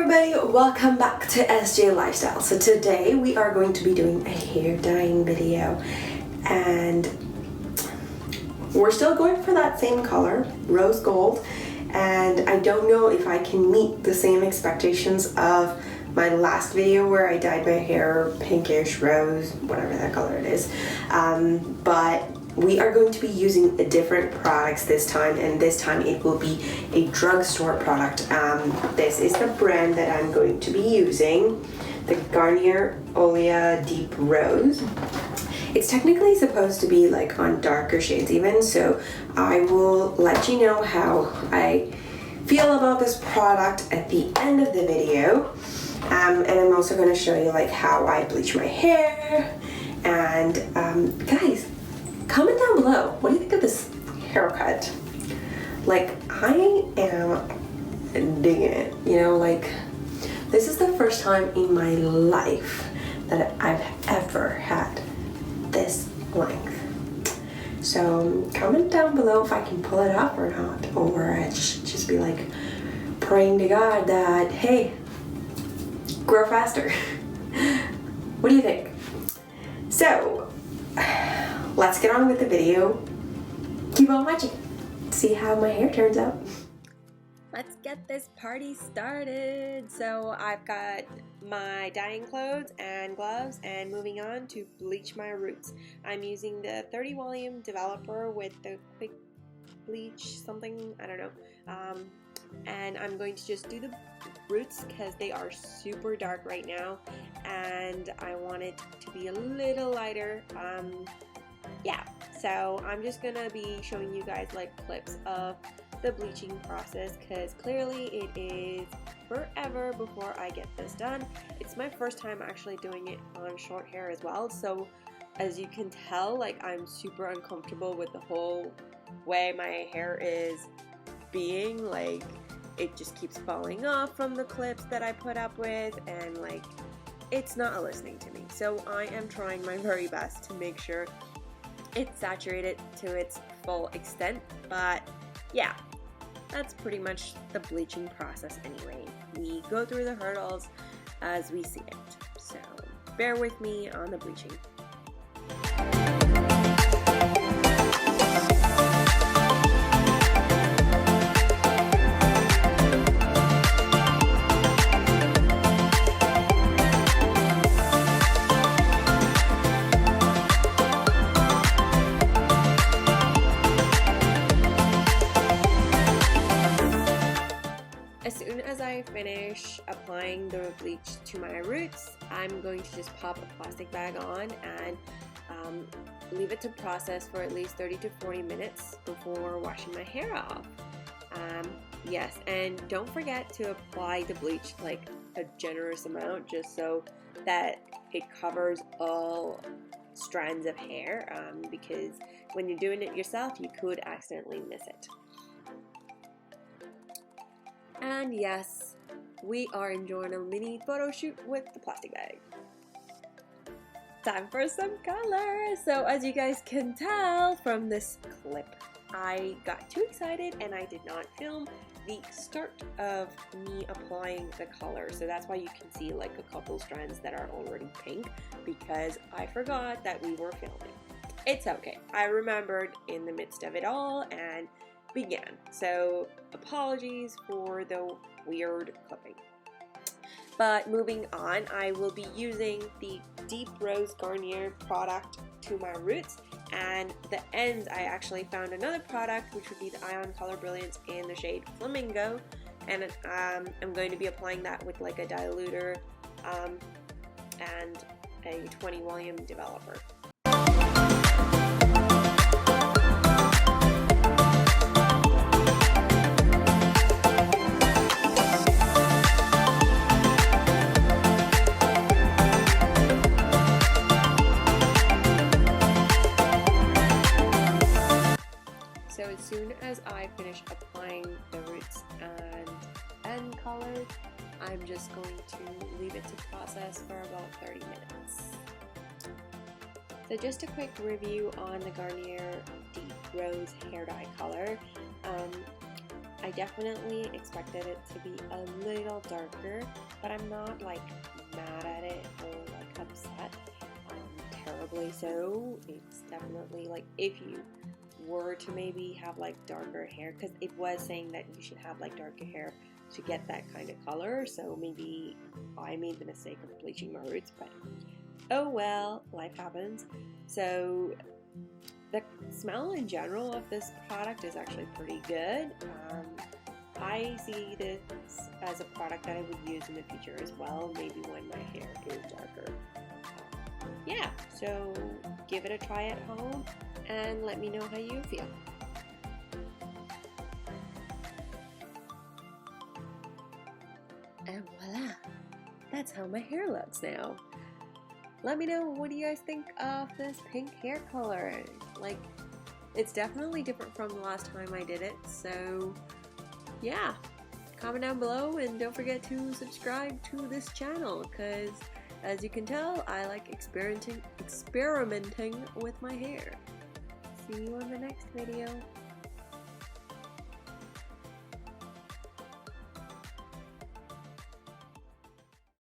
everybody, welcome back to SJ Lifestyle. So today we are going to be doing a hair dyeing video and we're still going for that same color, rose gold, and I don't know if I can meet the same expectations of my last video where I dyed my hair pinkish rose, whatever that color it is, but we are going to be using a different products this time, and this time it will be a drugstore product. This is the brand that I'm going to be using, the Garnier Olia Deep Rose. It's technically supposed to be like on darker shades even, so I will let you know how I feel about this product at the end of the video. And I'm also going to show you like how I bleach my hair. And guys, comment down below, what do you think of this haircut? Like, I am digging it, you know, like this is the first time in my life that I've ever had this length. So comment down below if I can pull it off or not, or I just be like praying to God that, hey, grow faster. What do you think? So let's get on with the video. Keep on watching. See how my hair turns out. Let's get this party started. So I've got my dyeing clothes and gloves and moving on to bleach my roots. I'm using the 30 volume developer with the quick bleach something, I don't know. And I'm going to just do the roots because they are super dark right now and I want it to be a little lighter. Yeah, so I'm just gonna be showing you guys like clips of the bleaching process because clearly it is forever before I get this done. It's my first time actually doing it on short hair as well, so as you can tell, like I'm super uncomfortable with the whole way my hair is being. Like it just keeps falling off from the clips that I put up with, and like it's not listening to me. So I am trying my very best to make sure it's saturated to its full extent, but yeah, that's pretty much the bleaching process anyway. We go through the hurdles as we see it, so bear with me on the bleaching. As soon as I finish applying the bleach to my roots, I'm going to just pop a plastic bag on and leave it to process for at least 30 to 40 minutes before washing my hair off. Yes, and don't forget to apply the bleach like a generous amount just so that it covers all strands of hair, because when you're doing it yourself, you could accidentally miss it. And yes, we are enjoying a mini photo shoot with the plastic bag. Time for some color! So as you guys can tell from this clip, I got too excited and I did not film the start of me applying the color. So that's why you can see like a couple strands that are already pink, because I forgot that we were filming. It's okay. I remembered in the midst of it all and began. So apologies for the weird clipping. But moving on, I will be using the Deep Rose Garnier product to my roots, and the ends I actually found another product which would be the Ion Color Brilliance in the shade Flamingo, and I'm going to be applying that with like a diluter and a 20 volume developer. So as soon as I finish applying the roots and end colors, I'm just going to leave it to process for about 30 minutes. So just a quick review on the Garnier Deep Rose hair dye color. I definitely expected it to be a little darker, but I'm not like mad at it or like upset terribly so. It's definitely like if you were to maybe have like darker hair, because it was saying that you should have like darker hair to get that kind of color, so maybe I made the mistake of bleaching my roots, but oh well, life happens. So the smell in general of this product is actually pretty good. I see this as a product that I would use in the future as well, maybe when my hair is darker. Yeah, so give it a try at home and let me know how you feel. And voila, that's how my hair looks now. Let me know, what do you guys think of this pink hair color? Like, it's definitely different from the last time I did it, so yeah. Comment down below and don't forget to subscribe to this channel, because as you can tell, I like experimenting with my hair. See you in the next video.